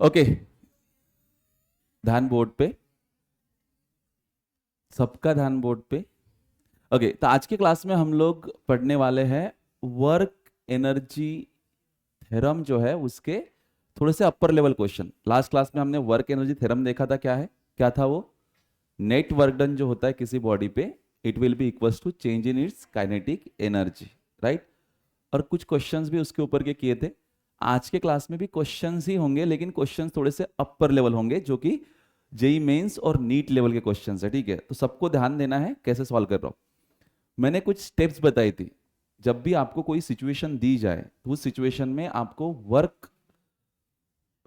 Okay, ध्यान board पे, सबका ध्यान बोर्ड पे। ओके, तो आज के क्लास में हम लोग पढ़ने वाले हैं वर्क एनर्जी थ्योरम जो है उसके थोड़े से upper level question. Last class में हमने वर्क एनर्जी थ्योरम देखा था, क्या था वो? नेट वर्क डन जो होता है किसी बॉडी पे, it will be equals to change in its kinetic energy, right? और कुछ क्वेश्चंस भी उसके ऊपर के किए थे। आज के क्लास में भी क्वेश्चंस ही होंगे, लेकिन क्वेश्चंस थोड़े से अपर लेवल होंगे, जो कि जेई मेंस और नीट लेवल के क्वेश्चंस है, ठीक है? तो सबको ध्यान देना है कैसे सॉल्व कर रहा हूं। मैंने कुछ स्टेप्स बताई थी। जब भी आपको कोई सिचुएशन दी जाए तो उस सिचुएशन में आपको वर्क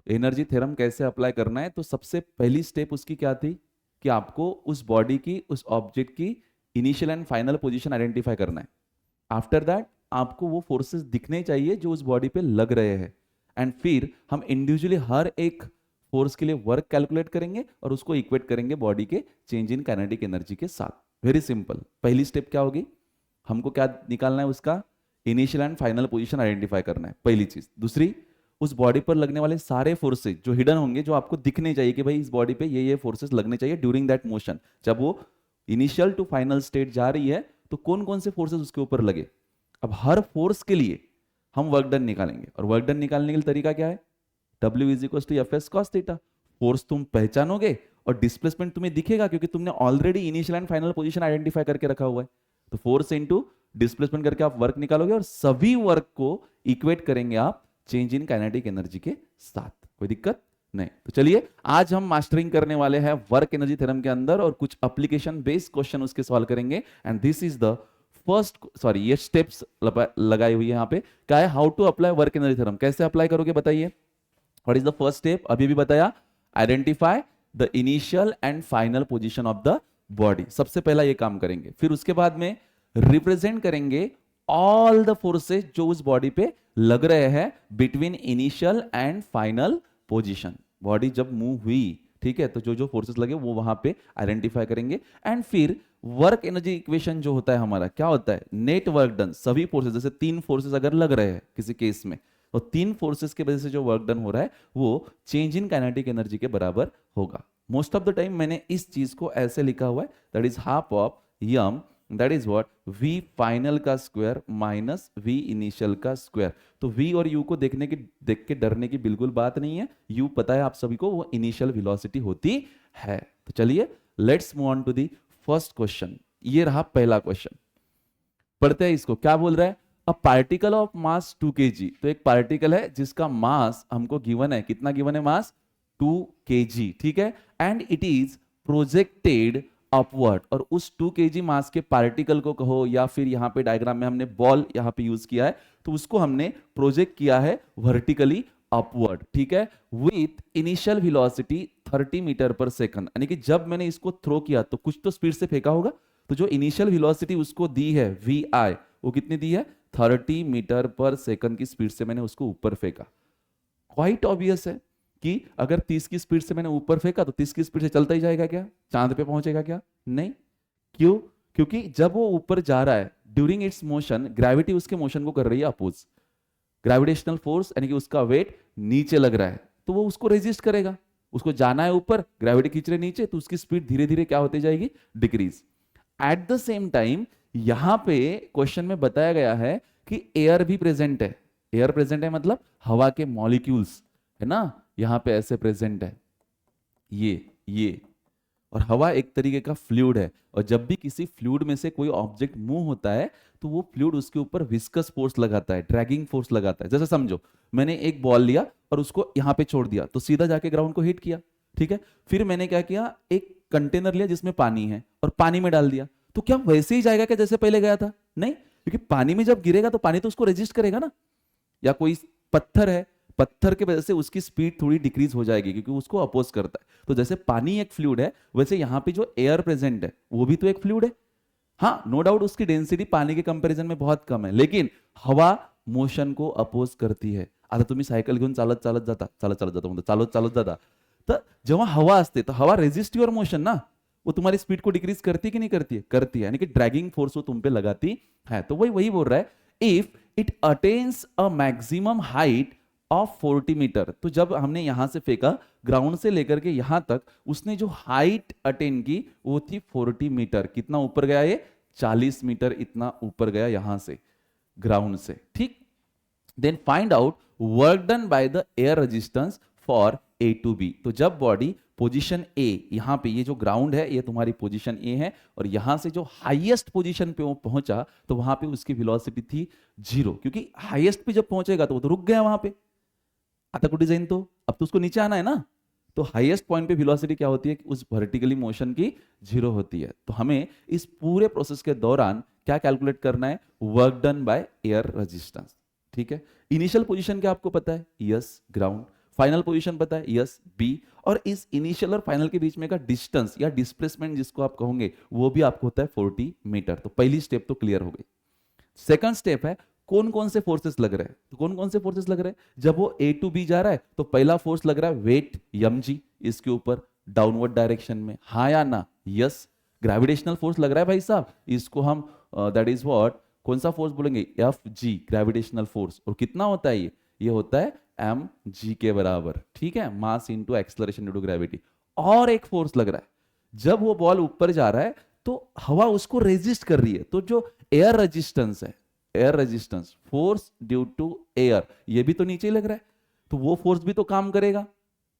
एनर्जी थ्योरम कैसे अप्लाई करना है, तो सबसे पहली स्टेप उसकी क्या थी कि आपको उस बॉडी की, उस ऑब्जेक्ट की initial and final position identify करना है। आफ्टर दैट आपको वो फोर्सेस दिखने चाहिए जो उस बॉडी पे लग रहे हैं, एंड फिर हम इंडिविजुअली हर एक फोर्स के लिए वर्क कैलकुलेट करेंगे और उसको इक्वेट करेंगे बॉडी के चेंज इन काइनेटिक एनर्जी के साथ। Very simple. पहली स्टेप क्या होगी? हमको क्या निकालना है? उसका initial and final position identify करना है, पहली चीज। दूसरी, उस बॉडी पर लगने वाले सारे फोर्सेस जो हिडन होंगे, जो आपको दिखने चाहिए कि भाई इस बॉडी पे ये फोर्सेस लगने चाहिए ड्यूरिंग दैट मोशन। जब वो इनिशियल टू फाइनल स्टेट जा रही है तो कौन कौन से फोर्सेस उसके ऊपर लगे। अब हर फोर्स के लिए हम वर्क डन निकालेंगे, और वर्क डन निकालने के लिए तरीका क्या है? W is equal to F S cos theta. Force तुम पहचानोगे और डिस्प्लेसमेंट तुम्हें दिखेगा, क्योंकि तुमने already initial and final position identify करके रखा हुआ है। तो फोर्स इनटू डिस्प्लेसमेंट करके आप वर्क निकालोगे, और सभी वर्क को इक्वेट करेंगे आप चेंज इन काइनेटिक एनर्जी के साथ। कोई दिक्कत नहीं। तो चलिए आज हम मास्टरिंग करने वाले हैं वर्क एनर्जी थ्योरम के अंदर, और कुछ एप्लीकेशन बेस्ड क्वेश्चन उसके सॉल्व करेंगे। And this is the first, sorry, ये स्टेप्स लगाई हुई है यहाँ पे। क्या है? How to apply work energy theorem. कैसे अप्लाई करोगे बताइए? What is the first step? अभी भी बताया, identify the initial and final position of the body. सबसे पहला ये काम करेंगे। फिर उसके बाद में रिप्रेजेंट करेंगे ऑल द फोर्सेस जो उस बॉडी पे लग रहे हैं between initial and final position. Body जब मूव हुई, ठीक है, तो जो जो फोर्सेस लगे वो वहां पे आइडेंटिफाई करेंगे। एंड फिर वर्क एनर्जी इक्वेशन जो होता है हमारा, क्या होता है? Net work done. सभी फोर्सेस, जैसे तीन फोर्सेस अगर लग रहे हैं किसी केस में, तो तीन फोर्सेस की वजह से जो वर्क डन हो रहा है वो चेंज इन काइनेटिक एनर्जी के बराबर होगा। मोस्ट ऑफ द टाइम मैंने इस चीज को ऐसे लिखा हुआ है, that is half of m, that is what, v final का स्क्वायर माइनस v इनिशियल का स्क्वायर। तो v और u को देख के डरने की बिल्कुल बात नहीं है। u पता है आप सभी को, वो इनिशियल वेलोसिटी होती है। तो चलिए let's move on to the first question. ये रहा पहला क्वेश्चन। पढ़ते हैं इसको। क्या बोल रहा है? A particle of mass 2 kg। तो एक पार्टिकल है जिसका मास हमको गिवन है। कितना गिवन है? मास 2 kg, ठीक है। And it is projected upward. और उस 2 kg मास के पार्टिकल को कहो, या फिर यहाँ पे डायग्राम में हमने बॉल यहाँ पे यूज किया है, तो उसको हमने प्रोजेक्ट किया है वर्टिकली अपवर्ड, ठीक है, विथ इनिशियल वेलोसिटी 30 मीटर पर सेकंड। यानी कि जब मैंने इसको थ्रो किया तो कुछ तो स्पीड से फेंका होगा। तो जो इनिशियल वेलोसिटी उसको दी है vi, वो कितनी दी है? 30 मीटर पर सेकंड की स्पीड से मैंने उसको ऊपर फेंका। क्वाइट ऑब्वियस है कि अगर 30 की स्पीड से मैंने ऊपर फेंका तो 30 की स्पीड से चलता ही जाएगा क्या? चांद पे पहुंचेगा क्या? नहीं। क्यों? क्योंकि जब वो ऊपर जा रहा है, ड्यूरिंग इट्स मोशन ग्रेविटी उसके मोशन को कर रही है अपोज। ग्रेविटेशनल फोर्स यानी कि उसका वेट नीचे लग रहा है, तो वो उसको रेजिस्ट करेगा। उसको जाना है ऊपर, ग्रेविटी खींच रही नीचे, तो उसकी स्पीड धीरे धीरे क्या होती जाएगी? Decrease. At the same time यहां पे क्वेश्चन में बताया गया है कि एयर भी प्रेजेंट है। एयर प्रेजेंट है मतलब हवा के मॉलिक्यूल्स, है ना, यहां पे ऐसे प्रेजेंट है, ये। और हवा एक तरीके का फ्लूइड है, और जब भी किसी फ्लूइड में से कोई ऑब्जेक्ट मूव होता है तो वो फ्लूइड उसके ऊपर विस्कस फोर्स लगाता है, ड्रैगिंग फोर्स लगाता है। जैसे समझो मैंने एक बॉल लिया और उसको यहां पे छोड़ दिया, तो सीधा जाके ग्राउंड को हिट किया, ठीक है। फिर मैंने क्या किया? एक कंटेनर लिया जिसमें पानी है और पानी में डाल दिया, तो क्या वैसे ही जाएगा क्या जैसे पहले गया था? नहीं, क्योंकि पानी में जब गिरेगा तो पानी तो उसको रेजिस्ट करेगा ना। या कोई पत्थर है, पत्थर के वजह से उसकी स्पीड थोड़ी डिक्रीज हो जाएगी क्योंकि उसको अपोज करता है। तो जैसे पानी एक फ्लूइड है, वैसे यहाँ पे जो एयर प्रेजेंट है वो भी तो एक फ्लूइड है। हाँ, नो डाउट उसकी डेंसिटी पानी के कंपैरिजन में बहुत कम है, लेकिन हवा मोशन को अपोज करती है। आता तुम्ही सायकल घेऊन चालत चालत जाता, म्हणजे चालत चालत जाता, तर जेव्हा हवा असते तर हवा रेजिस्ट युअर मोशन ना, वो तुम्हारी स्पीड को डिक्रीज करती है कि नहीं करती है? करती है, यानी कि ड्रैगिंग फोर्स वो तुम पे लगाती है। तो वही बोल रहा है, if it attains a maximum height of 40 metre. तो जब हमने यहां से फेंका ग्राउंड से लेकर के यहां तक, उसने जो हाइट अटेन की वो थी 40 मीटर। कितना ऊपर गया ये? 40 मीटर इतना ऊपर गया यहां से, ग्राउंड से, ठीक। Then find out work done by the air resistance for A to B. तो जब बॉडी पोजीशन ए, यहां पे ये जो ग्राउंड है ये तुम्हारी पोजीशन ए है, और यहां से जो हाईएस्ट पोजीशन पे वो पहुंचा तो वहां पे उसकी वेलोसिटी थी 0, क्योंकि हाईएस्ट पे जब पहुंचेगा तो वो तो रुक गया वहां पे। आता को डिजाइन तो अब तो उसको नीचे आना है ना, तो हाईएस्ट पॉइंट पे वेलोसिटी क्या होती है कि उस वर्टिकली मोशन की 0 होती है। तो हमें इस पूरे प्रोसेस के दौरान क्या कैलकुलेट करना है? Work done by air resistance, ठीक है। इनिशियल पोजीशन क्या आपको पता है? Yes, ground. फाइनल पोजीशन पता है? Yes, B. और इस इनिशियल और फाइनल के बीच में का डिस्टेंस या डिस्प्लेसमेंट जिसको आप कहोगे वो भी आपको होता है 40 मीटर। तो पहली स्टेप तो क्लियर हो गई। सेकंड स्टेप है कौन कौन से फोर्सेस लग रहे हैं। तो कौन कौन से फोर्सेस लग रहे हैं? जब वो ए टू बी जा रहा है तो पहला फोर्स लग रहा है वेट mg इसके ऊपर डाउनवर्ड डायरेक्शन में, हाँ या ना? यस। ग्रेविटेशनल फोर्स लग रहा है भाई साहब, इसको हम दैट इज व्हाट, कौन सा फोर्स बोलेंगे? Fg, gravitational force. और कितना होता है ये होता है mg के बराबर, ठीक है, mass into acceleration due to gravity. और एक फोर्स लग रहा है जब वो बॉल ऊपर जा रहा है तो हवा उसको रेजिस्ट कर रही है, तो जो एयर रेजिस्टेंस है, air resistance, force due to air, ये भी तो नीचे ही लग रहा है, तो वो फोर्स भी तो काम करेगा,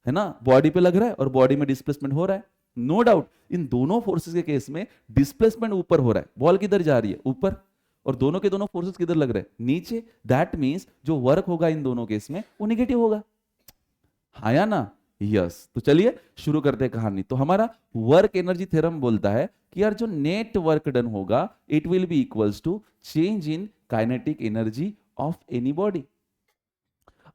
है ना। बॉडी पे लग रहा है और बॉडी में डिस्प्लेसमेंट हो रहा है। नो डाउट इन दोनों फोर्सेस के केस में डिस्प्लेसमेंट ऊपर हो रहा है, बॉल किधर जा रही है? ऊपर। और दोनों के दोनों फोर्सेस किधर लग रहे हैं? नीचे। दैट मींस जो वर्क होगा इन दोनों केस में वो नेगेटिव होगा, हाँ या ना? यस। तो चलिए शुरू करते हैं कहानी। तो हमारा वर्क एनर्जी थ्योरम बोलता है कि यार जो नेट वर्क डन होगा it will be equals to change in kinetic energy of any body.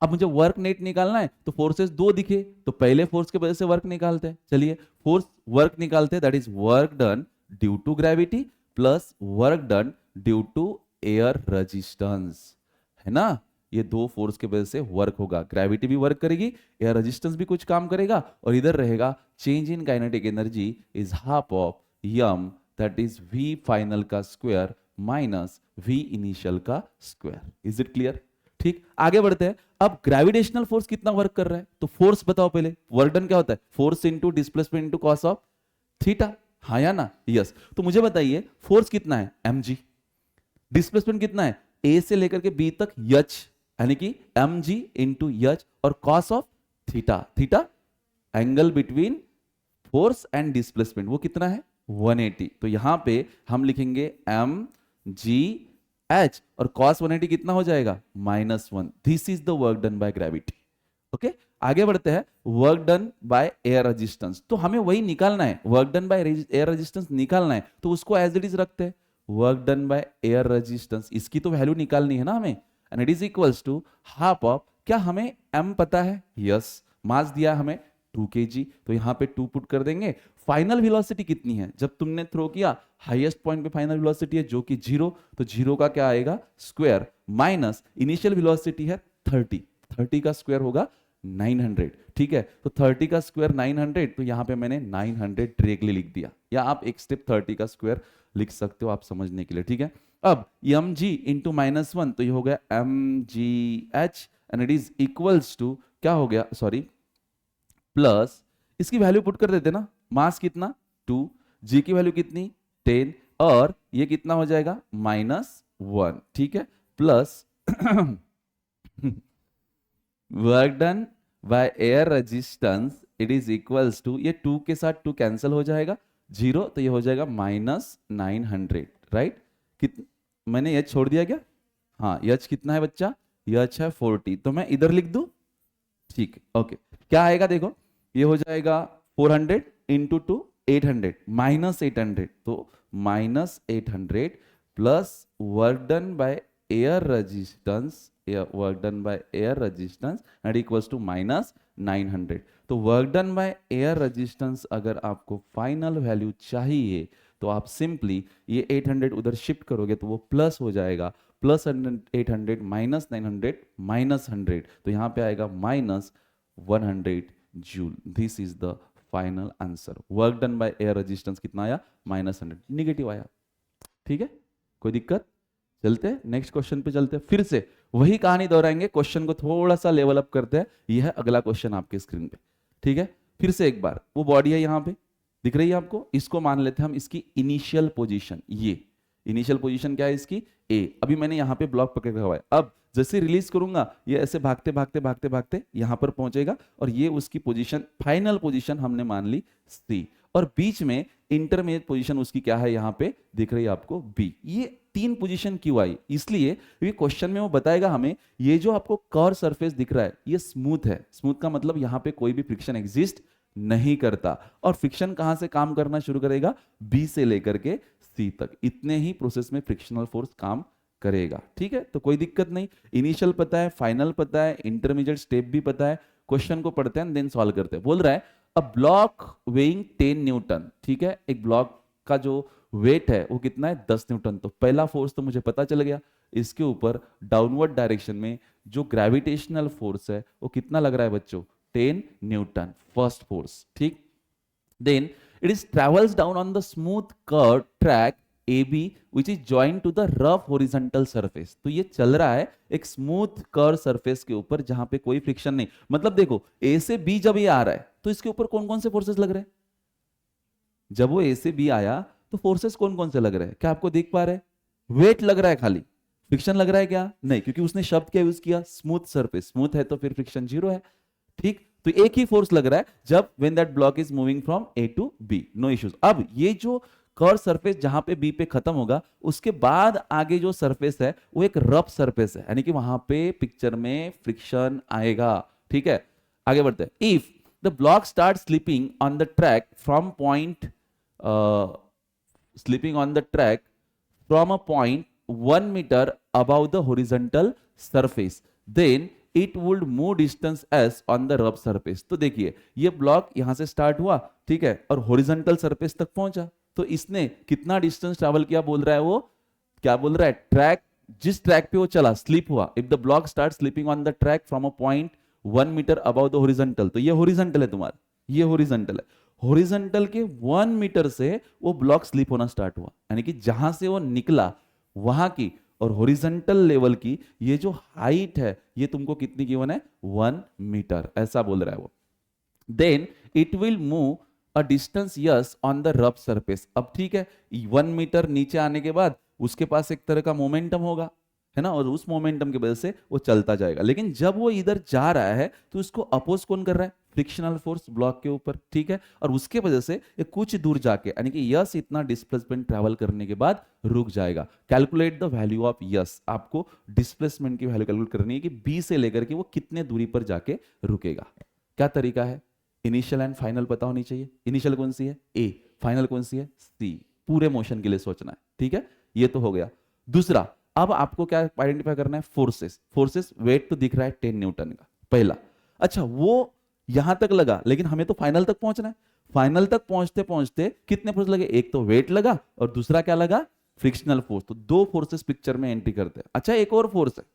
अब मुझे वर्क नेट निकालना है तो फोर्सेस दो दिखे, तो पहले फोर्स के वजह से वर्क निकालते हैं। चलिए फोर्स वर्क निकालते हैं, that is work done due to gravity plus work done due to air resistance, है ना। ये दो फोर्स के वजह से वर्क होगा, ग्रेविटी भी वर्क करेगी, एयर रेजिस्टेंस भी कुछ काम करेगा, और इधर रहेगा change in kinetic energy is half of m, that is v final का स्क्वायर माइनस वी इनिशियल का स्क्वायर। Is it clear? ठीक, आगे बढ़ते हैं। अब ग्रेविटेशनल फोर्स कितना वर्क कर रहा है, तो फोर्स बताओ पहले। वर्क डन क्या होता है? Force into displacement into cos of theta, हाँ या ना? यस। तो मुझे बताइए फोर्स कितना है? mg। डिस्प्लेसमेंट कितना है? ए से लेकर के बी तक h, यानी कि mg इंटू h, और cos of theta, theta angle between force and displacement, वो कितना है? 180। तो यहां पे हम लिखेंगे mg h, और cos 180 कितना हो जाएगा? -1। This is the work done by gravity. Okay, आगे बढ़ते हैं। Work done by air resistance, तो हमें वही निकालना है, work done by air resistance निकालना है, तो उसको एज इट इज रखते हैं। Work done by air resistance, इसकी तो वैल्यू निकालनी है ना हमें, and it is equals to half of, क्या हमें m पता है? यस। मास दिया हमें 2 kg, तो यहां पे 2 पुट कर देंगे। फाइनल वेलोसिटी कितनी है? जब तुमने थ्रो किया हाईएस्ट पॉइंट पे फाइनल वेलोसिटी है जो कि 0, तो 0 का क्या आएगा? स्क्वायर, माइनस इनिशियल वेलोसिटी है 30, 30 का स्क्वायर होगा 900, ठीक है। तो 30 का स्क्वायर 900, तो यहां पे मैंने 900 डायरेक्टली लिख दिया, या आप एक स्टेप 30 का स्क्वायर लिख सकते हो आप समझने के लिए, ठीक है। अब mg इंटू -1, तो ये हो गया mgh, and it is equals to क्या हो गया? सॉरी, प्लस इसकी वैल्यू पुट कर देते ना, मास कितना? 2, g की वैल्यू कितनी? 10, और ये कितना हो जाएगा? -1, ठीक है, plus work done by air resistance it is equals to, ये 2 के साथ 2 कैंसिल हो जाएगा, 0, तो ये हो जाएगा -900, राइट। मैंने h छोड़ दिया क्या? हाँ, h कितना है बच्चा? h है 40, तो मैं इधर लिख दूं, ठीक, ओके। क्या आएगा देखो, ये हो जाएगा 400 इंटू 2 800, -800, तो -800 plus work done by air resistance, work done by air resistance and equals to -900। तो work done by air resistance अगर आपको फाइनल वैल्यू चाहिए तो आप सिंपली ये 800 उधर शिफ्ट करोगे तो वो प्लस हो जाएगा, प्लस 800 -900 -100, तो यहाँ पे आएगा -100 joule. This is the final answer. Work done by air resistance कितना आया? -100, नेगेटिव आया, ठीक है, कोई दिक्कत? चलते नेक्स्ट क्वेश्चन पे चलते फिर से। वही कहानी दोहराएंगे, क्वेश्चन को थोड़ा सा लेवल अप करते हैं। यह है अगला क्वेश्चन आपके स्क्रीन पे, ठीक है। फिर से एक बार, वो बॉडी है यहाँ पे दिख रही है आपको, इसको मान लेते हैं हम इसकी इनिशियल पोजीशन। ये इनिशियल पोजीशन क्या है इसकी, ए। अभी मैंने यहाँ पे ब्लॉक पकड़ रखा हुआ है, अब जैसे रिलीज करूंगा ये ऐसे भागते भागते भागते भागते यहाँ पर पहुंचेगा, और ये उसकी पोजीशन, फाइनल पोजीशन हमने मान ली सी, और बीच में इंटरमीडिएट पोजीशन उसकी क्या है यहाँ पे दिख रही है आपको, बी। ये तीन पोजीशन क्यों आई, इसलिए क्योंकि क्वेश्चन में वो बताएगा हमें ये जो आपको कर्व सरफेस दिख रहा है ये स्मूथ है। स्मूथ का मतलब यहाँ पे कोई भी फ्रिक्शन एग्जिस्ट नहीं करता, और फ्रिक्शन कहां से काम करना शुरू करेगा, बी से लेकर के सी तक, इतने ही प्रोसेस में फ्रिक्शनल फोर्स काम करेगा, ठीक है। तो कोई दिक्कत नहीं, इनिशियल पता है, फाइनल पता है, इंटरमीडिएट स्टेप भी पता है। क्वेश्चन को पढ़ते हैं देन सॉल्व करते हैं। बोल रहा है अ ब्लॉक वेइंग 10 न्यूटन, ठीक है। एक ब्लॉक का जो वेट है वो कितना है, 10 न्यूटन। तो पहला फोर्स तो मुझे पता चल गया, इसके ऊपर डाउनवर्ड डायरेक्शन में जो ग्रेविटेशनल फोर्स है वो कितना लग रहा है बच्चों, 10 न्यूटन, फर्स्ट फोर्स, ठीक। Then it is travels down on the smooth curve track AB which is joined to the rough horizontal surface। तो ये चल रहा है एक स्मूथ कर्व सरफेस के ऊपर जहां पे कोई फ्रिक्शन नहीं। मतलब देखो A से B जब ये आ रहा है तो इसके ऊपर कौन कौन से फोर्सेस लग रहे हैं, जब वो A से B आया तो फोर्सेस कौन कौन से लग रहे हैं, क्या आपको देख पा रहे हैं, वेट लग रहा है खाली, फ्रिक्शन लग रहा है क्या, नहीं, क्योंकि उसने शब्द क्या यूज किया, स्मूथ सरफेस। स्मूथ है तो फिर फ्रिक्शन जीरो है, ठीक। तो एक ही फोर्स लग रहा है जब when that block is moving from A to B, no issues. अब ये जो कर्व सरफेस जहां पे बी पे खत्म होगा उसके बाद आगे जो सरफेस है वो एक रफ सरफेस है, यानी कि वहां पे पिक्चर में फ्रिक्शन आएगा, ठीक है। आगे बढ़ते हैं। If the block start slipping on the track from point slipping on the track from a point 1 metre above the horizontal surface, then it would move distance S on the rough surface. तो देखिए ये block यहां से start हुआ, ठीक है, और horizontal surface तक पहुंचा, तो इसने कितना डिस्टेंस ट्रैवल किया, बोल रहा है वो क्या बोल रहा है, ट्रैक, जिस ट्रैक पे वो चला स्लिप हुआ, if the block start slipping on the track from a point 1 metre above the horizontal, तो ये हॉरिजॉन्टल है तुम्हारा, ये हॉरिजॉन्टल है, हॉरिजॉन्टल के 1 मीटर से वो ब्लॉक स्लिप होना स्टार्ट हुआ, यानी कि जहां से वो निकला वहां की और हॉरिजॉन्टल लेवल की ये जो हाइट है ये तुमको कितनी गिवन है, 1 मीटर, ऐसा बोल रहा है वो। Then it will move a distance S on the rough surface. अब ठीक है, 1 मीटर नीचे आने के बाद उसके पास एक तरह का मोमेंटम होगा, है ना, और उस मोमेंटम की वजह से वो चलता जाएगा। लेकिन जब वो इधर जा रहा है तो इसको अपोज कौन कर रहा है, फ्रिक्शनल फोर्स ब्लॉक के ऊपर, ठीक है। और उसके वजह से ये कुछ दूर जाके, यानी कि यस इतना डिस्प्लेसमेंट ट्रैवल करने के बाद रुक जाएगा। Calculate the value of yes, आपको डिस्प्लेसमेंट की वैल्यू कैलकुलेट करनी है कि बी से लेकर के वो कितने दूरी पर जाके रुकेगा। क्या तरीका है, इनिशियल एंड फाइनल पता होनी चाहिए। इनिशियल कौन सी है, ए, फाइनल कौन सी है, सी। पूरे मोशन के लिए सोचना है, ठीक है। ये तो हो गया। दूसरा, अब आपको क्या आइडेंटिफाई करना है, फोर्सेस। फोर्सेस, वेट तो दिख रहा है 10 न्यूटन का, पहला। अच्छा, वो यहां तक लगा, लेकिन हमें तो फाइनल तक पहुंचना है। फाइनल तक पहुंचते पहुंचते कितने फोर्स लगे, एक तो वेट लगा और दूसरा क्या लगा, फ्रिक्शनल फोर्स। तो 2 फोर्सेस पिक्चर में एंट्री करते हैं। अच्छा, एक और फोर्स है,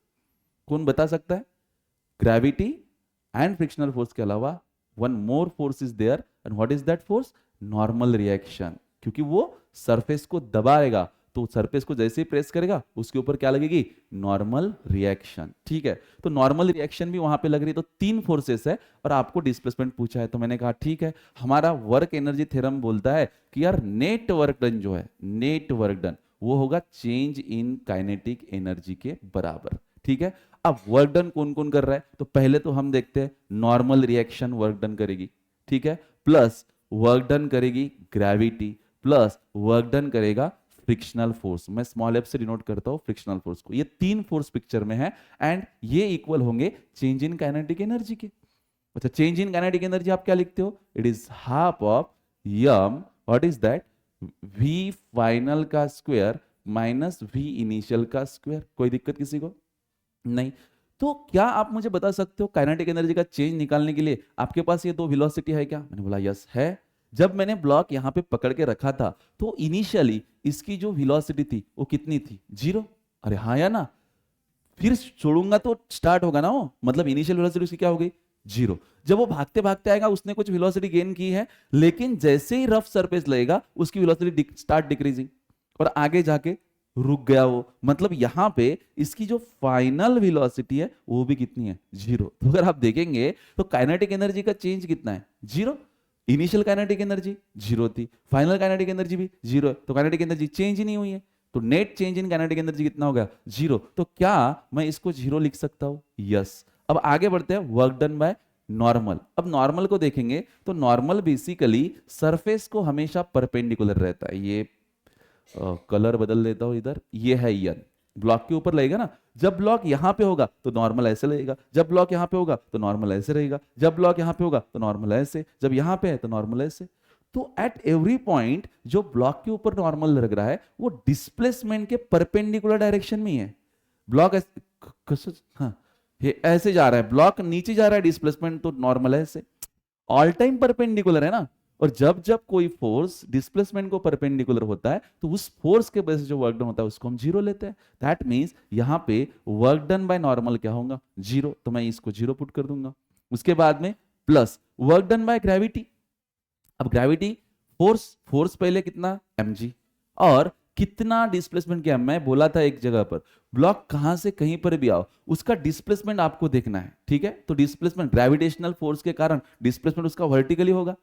कौन बता सकता है, ग्रेविटी एंड फ्रिक्शनल फोर्स के अलावा one more force is there, and what is that force, normal reaction. क्योंकि वो सरफेस को दबाएगा, तो सरफेस को जैसे ही प्रेस करेगा उसके ऊपर क्या लगेगी, नॉर्मल रिएक्शन, ठीक है। तो नॉर्मल रिएक्शन भी वहां पे लग रही है। तो 3 फोर्सेस है और आपको डिस्प्लेसमेंट पूछा है, तो मैंने कहा ठीक है, हमारा वर्क एनर्जी थ्योरम बोलता है कि यार नेट वर्क डन जो है, नेट वर्क डन वो होगा चेंज इन काइनेटिक एनर्जी के बराबर, ठीक है। अब वर्क डन कौन कौन कर रहा है, तो पहले तो हम देखते हैं नॉर्मल रिएक्शन वर्क डन करेगी, ठीक है, प्लस वर्क डन करेगी ग्रेविटी, प्लस वर्क डन करेगा फ्रिक्शनल फोर्स। मैं स्मॉल एफ से डिनोट करता हूं फ्रिक्शनल फोर्स को। ये 3 फोर्स पिक्चर में है एंड ये इक्वल होंगे चेंज इन काइनेटिक एनर्जी के। अच्छा, चेंज इन काइनेटिक एनर्जी आप क्या लिखते हो, it is half of m, what is that, v final का स्क्वायर माइनस वी इनिशियल का स्क्वायर। कोई दिक्कत किसी को नहीं। तो क्या आप मुझे बता सकते हो काइनेटिक एनर्जी का चेंज निकालने के लिए आपके पास ये 2 वेलोसिटी है क्या, मैंने बोला यस है। जब मैंने ब्लॉक यहां पे पकड़ के रखा था तो इनिशियली इसकी जो वेलोसिटी थी वो कितनी थी, 0। अरे हाँ या ना, फिर छोड़ूंगा तो स्टार्ट होगा ना वो, मतलब इनिशियल वेलोसिटी उसकी क्या हो गई, 0। जब वो भागते भागते आएगा उसने कुछ वेलोसिटी गेन की है, लेकिन जैसे ही रफ सरफेस लगेगा उसकी वेलोसिटी स्टार्ट डिक्रीजिंग और आगे जाके रुक गया वो, मतलब यहां पे इसकी जो फाइनल वेलोसिटी है वो भी कितनी है, जीरो। तो अगर आप देखेंगे तो काइनेटिक एनर्जी का चेंज कितना है, zero. Initial kinetic energy zero थी, फाइनल काइनेटिक एनर्जी भी जीरो है, तो काइनेटिक एनर्जी चेंज ही नहीं हुई है, तो net change in kinetic energy कितना हो गया, जीरो। तो क्या मैं इसको जीरो लिख सकता हूं, यस। अब आगे बढ़ते हैं, वर्क डन बाय नॉर्मल। अब नॉर्मल को देखेंगे तो नॉर्मल बेसिकली सरफेस को हमेशा परपेंडिकुलर रहता है। ये कलर बदल देता हूं इधर, ये है यन, ब्लॉक के ऊपर लगेगा ना, जब ब्लॉक यहां पे होगा तो नॉर्मल ऐसे लगेगा, जब ब्लॉक यहां पे होगा तो नॉर्मल ऐसे रहेगा, जब ब्लॉक यहां पे होगा तो नॉर्मल ऐसे, जब यहां पे है तो नॉर्मल ऐसे। तो एट एवरी पॉइंट जो ब्लॉक के ऊपर नॉर्मल लग रहा है वो डिस्प्लेसमेंट के परपेंडिकुलर डायरेक्शन में ही है। ब्लॉक हाँ, ये ऐसे जा रहा है, ब्लॉक नीचे जा रहा है, डिस्प्लेसमेंट तो नॉर्मल है ऐसे, ऑल टाइम परपेंडिकुलर है ना। और जब जब कोई फोर्स डिस्प्लेसमेंट को परपेंडिकुलर होता है तो उस फोर्स के वजह से जो वर्क डन होता है उसको हम जीरो लेते हैं। दैट मींस यहां पे वर्क डन बाय नॉर्मल क्या होगा, जीरो, तो मैं इसको जीरो पुट कर दूंगा। उसके बाद में plus work done by gravity. अब ग्रेविटी फोर्स, फोर्स पहले कितना mg, और कितना डिस्प्लेसमेंट किया, मैं बोला था एक जगह पर ब्लॉक कहां से कहीं पर भी आओ उसका डिस्प्लेसमेंट आपको देखना है, ठीक है। तो डिस्प्लेसमेंट ग्रेविटेशनल फोर्स के कारण डिस्प्लेसमेंट उसका वर्टिकली होगा,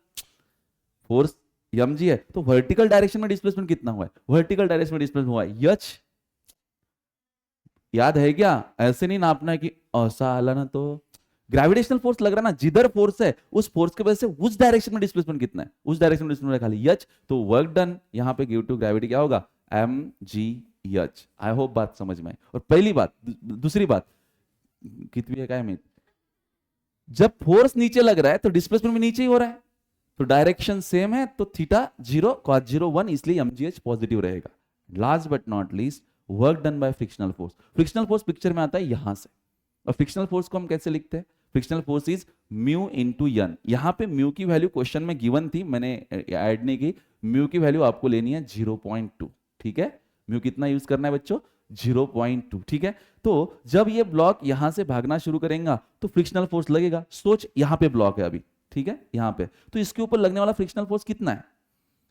फोर्स mg है तो वर्टिकल डायरेक्शन में डिस्प्लेसमेंट कितना हुआ है, वर्टिकल डायरेक्शन में डिस्प्लेसमेंट हुआ है h। याद है क्या, ऐसे नहीं नापना है कि ऐसा आला ना, तो ग्रेविटेशनल फोर्स लग रहा ना, जिधर फोर्स है उस फोर्स की वजह से उस डायरेक्शन में डिस्प्लेसमेंट कितना है, उस डायरेक्शन में डिस्प्लेसमेंट खाली h। तो वर्क डन यहां पे गिव टू ग्रेविटी क्या होगा, mgh। आई होप बात समझ में आई। और पहली बात, दूसरी बात कितनी है, क्या में जब फोर्स नीचे लग रहा है तो डिस्प्लेसमेंट भी नीचे ही हो रहा है, तो डायरेक्शन सेम है, तो theta zero cos zero one, इसलिए mgh पॉजिटिव रहेगा। Last but not least work done by frictional force. Frictional force picture में आता है यहां से, और फ्रिक्शनल फोर्स को हम कैसे लिखते हैं, frictional force is mu into N. यहां पे म्यू की वैल्यू क्वेश्चन में गिवन थी, मैंने ऐड नहीं की। म्यू की वैल्यू आपको लेनी है 0.2, ठीक है। म्यू कितना यूज करना है बच्चों, 0.2, ठीक है। तो जब ये ब्लॉक यहां से भागना शुरू करेगा तो फ्रिक्शनल फोर्स लगेगा। सोच यहां पे ब्लॉक है अभी, ठीक है, यहां पे, तो इसके ऊपर लगने वाला फ्रिक्शनल फोर्स कितना है,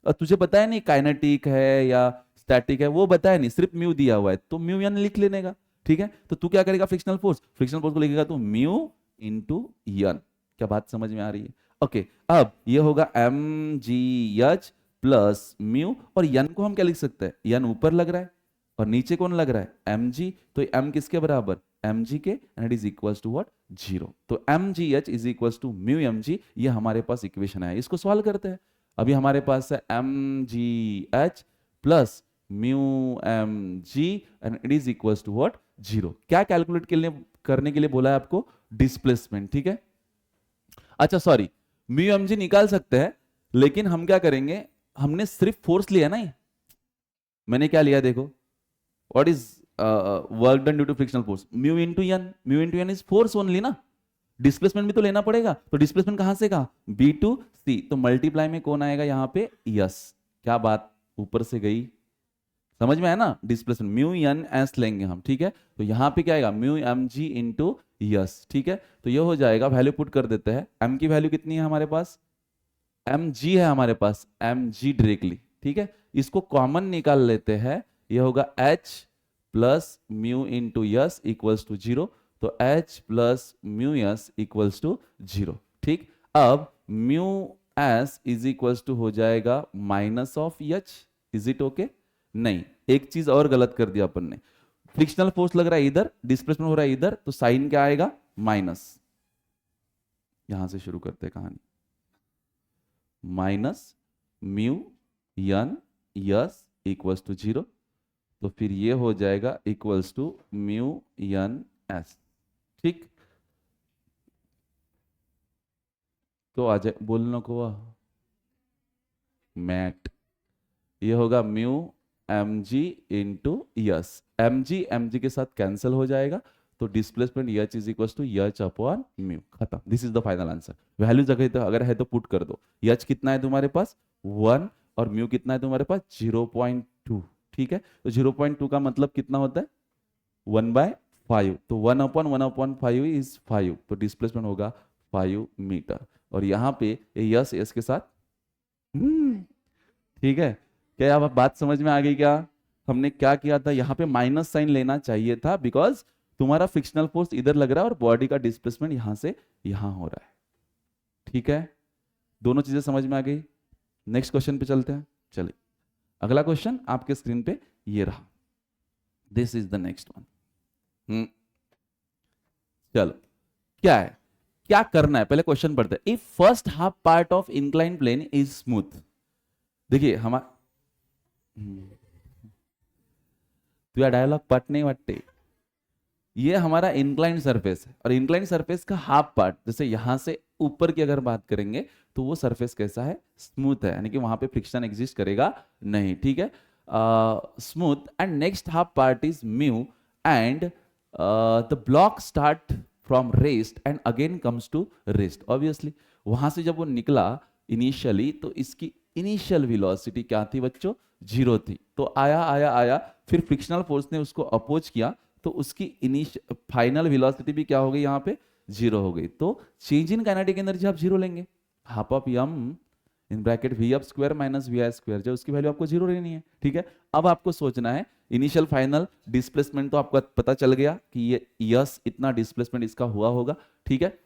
और तुझे बताया नहीं काइनेटिक है या स्टैटिक है, वो बताया नहीं, सिर्फ म्यू दिया हुआ है, तो म्यू एन लिख लेने का, ठीक है। तो तू क्या करेगा, फ्रिक्शनल फोर्स, फ्रिक्शनल फोर्स को लिखेगा तो म्यू इनटू एन। क्या बात समझ में आ रही है, ओके। अब ये होगा mgh प्लस म्यू, और एन को हम क्या लिख सकते हैं, एन ऊपर लग रहा है और नीचे कौन लग रहा है, mg, तो m किसके बराबर, mg के, and it is equals to what, zero. तो mgh is equals to mu mg, ये हमारे पास इक्वेशन है, इसको सॉल्व करते हैं। अभी हमारे पास है mgh plus mu mg and it is equals to what, zero. क्या कैलकुलेट के लिए करने के लिए बोला है आपको, डिस्प्लेसमेंट, ठीक है। अच्छा सॉरी, म्यू mg निकाल सकते हैं, लेकिन हम क्या करेंगे, हमने सिर्फ फोर्स लिया ना, मैंने क्या लिया देखो, what is work done due to frictional force, mu into N, mu into N is force only ना, डिस्प्लेसमेंट भी तो लेना पड़ेगा, तो डिस्प्लेसमेंट कहां से कहा, बी टू सी, तो मल्टीप्लाई में कौन आएगा यहाँ पे, यस। क्या बात ऊपर से गई, समझ में आया ना, डिस्प्लेसमेंट म्यू एन एस लेंगे हम, ठीक है। तो यहाँ पे क्या आएगा, mu M G into S, ठीक है। तो ये हो जाएगा, वैल्यू पुट कर देते हैं, एम की वैल्यू कितनी है हमारे पास, एम जी है हमारे पास, एम जी डायरेक्टली, ठीक है। इसको कॉमन निकाल लेते हैं, ये होगा H plus mu into s equals to zero, तो H plus mu s equals to zero, ठीक। अब mu S is equals to हो जाएगा minus of H, is it okay, नहीं, एक चीज और गलत कर दिया अपन ने, फ्रिक्शनल फोर्स लग रहा है इधर, डिस्प्लेसमेंट हो रहा है इधर, तो साइन क्या आएगा, माइनस। यहां से शुरू करते हैं कहानी, minus mu N s equals to zero, तो फिर ये हो जाएगा equals to mu N S, ठीक। तो आ जाए बोलने को मैट, ये होगा mu M G into s, M G के साथ कैंसिल हो जाएगा, तो displacement H is equal to H upon mu, खत्म। This is the final answer. Values अगर है तो पुट कर दो, एच कितना है तुम्हारे पास 1, और म्यू कितना है तुम्हारे पास 0.2, ठीक है। तो 0.2 का मतलब कितना होता है 1/5, तो 1/1/5 इज 5, तो डिस्प्लेसमेंट होगा 5 मीटर। और यहाँ पे यस एस के साथ, ठीक है। क्या आप बात समझ में आ गई क्या, हमने क्या किया था, यहाँ पे माइनस साइन लेना चाहिए था, बिकॉज तुम्हारा फ्रिक्शनल फोर्स इधर लग रहा है और बॉडी का डिस्प्लेसमेंट यहां से यहां हो रहा है। ठीक है, दोनों चीजें समझ में आ गई। नेक्स्ट क्वेश्चन पे चलते हैं। चलिए, अगला क्वेश्चन आपके स्क्रीन पे ये रहा, this is the next one. चलो, क्या है, क्या करना है, पहले क्वेश्चन पढ़ते हैं। If first half part of incline plane is smooth, देखिए हमारा तुझा डायलॉग पट नहीं वाटते, ये हमारा इंक्लाइन सरफेस है, और इंक्लाइन सरफेस का हाफ पार्ट, जैसे यहां से ऊपर की अगर बात करेंगे तो वो सरफेस कैसा है, स्मूथ है, यानी कि वहां पे फ्रिक्शन एग्जिस्ट करेगा नहीं। ठीक है, smooth, and next half part is mu, and the block start from rest and again comes to rest. Obviously वहां से जब वो निकला इनिशियली, तो इसकी इनिशियल वेलोसिटी क्या थी बच्चों, 0 थी। तो आया आया आया, फिर फ्रिक्शनल फोर्स ने उसको अपोज किया, तो उसकी फाइनल वेलोसिटी भी क्या हो गई, यहाँ पे 0 हो गई। तो चेंज इन काइनेटिक एनर्जी आप 0 लेंगे, half of m in bracket v up square minus v I square, जो उसकी वैल्यू आपको 0 लेनी है। ठीक है, अब आपको सोचना है इनिशियल फाइनल डिस्प्लेसमेंट, तो आपको पता चल गया कि ये यस इतना डिस्प्लेसमेंट इसका हुआ होगा। ठीक है,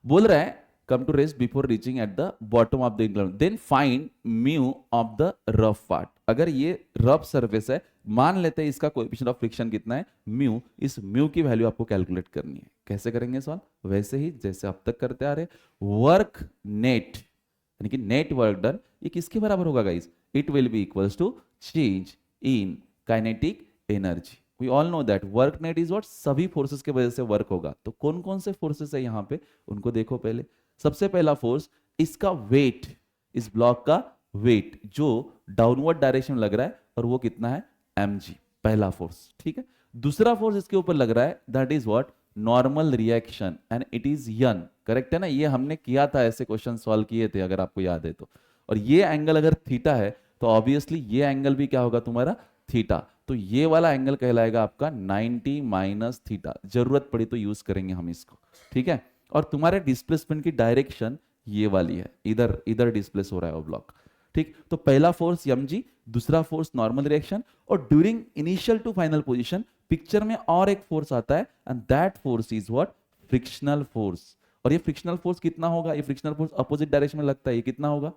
बोल रहा है come to rest before reaching at the bottom of the incline, then find mu of the rough part। अगर ये रफ सरफेस है, मान लेते हैं इसका कोएफिशिएंट ऑफ फ्रिक्शन कितना है, म्यू, इस म्यू की वैल्यू आपको कैलकुलेट करनी है। कैसे करेंगे सॉल्व, वैसे ही जैसे अब तक करते आ रहे, वर्क नेट, यानी कि नेट वर्क डन, ये किसके बराबर होगा guys, it will be equals to change in kinetic energy. We all know that work net is what, सभी फोर्सेस के वजह से वर्क होगा। तो कौन कौन से फोर्सेस है यहाँ पे, उनको देखो पहले। सबसे पहला फोर्स, इसका वेट, इस ब्लॉक का वेट जो डाउनवर्ड डायरेक्शन लग रहा है, और वो कितना है, mg, पहला फोर्स। ठीक है, दूसरा फोर्स इसके ऊपर लग रहा है, that is what, normal reaction, and it is N. Correct है ना, ये हमने किया था, ऐसे क्वेश्चन सॉल्व किए थे अगर आपको याद है तो। और ये एंगल अगर थीटा है, तो ऑब्वियसली ये एंगल भी क्या होगा तुम्हारा, थीटा। तो ये वाला एंगल कहलाएगा आपका 90 माइनस थीटा, जरूरत पड़ी तो यूज करेंगे हम इसको। ठीक है, और तुम्हारे डिस्प्लेसमेंट की डायरेक्शन ये वाली है, इधर इधर डिस्प्लेस हो रहा है वो ब्लॉक। ठीक, तो पहला फोर्स mg, दूसरा फोर्स नॉर्मल रिएक्शन, और during initial to final position picture में और एक फोर्स आता है, and that force is what, frictional force. और ये फ्रिक्शनल फोर्स कितना होगा, ये फ्रिक्शनल फोर्स अपोजिट डायरेक्शन में लगता है, ये कितना होगा,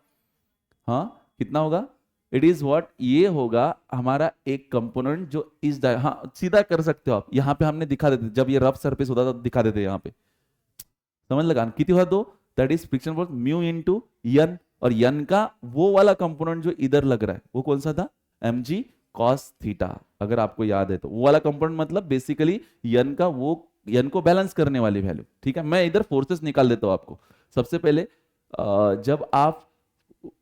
हाँ कितना होगा, इट इज व्हाट, ये होगा हमारा एक कंपोनेंट जो इस हाँ सीधा कर सकते हो आप, यहाँ पे हमने दिखा देते, जब ये रफ सरफेस होता था तो दिखा देते यहाँ पे, समझ लगा कितनी हुआ, दो, that is friction force mu into N, और यन का वो वाला कंपोनेंट जो इधर लग रहा है वो कौन सा था, mg cos थीटा। अगर आपको याद है तो वो वाला कंपोनेंट मतलब बेसिकली यन का, वो यन को बैलेंस करने वाली वैल्यू। ठीक है, मैं इधर फोर्सेस निकाल देता हूं आपको। सबसे पहले जब आप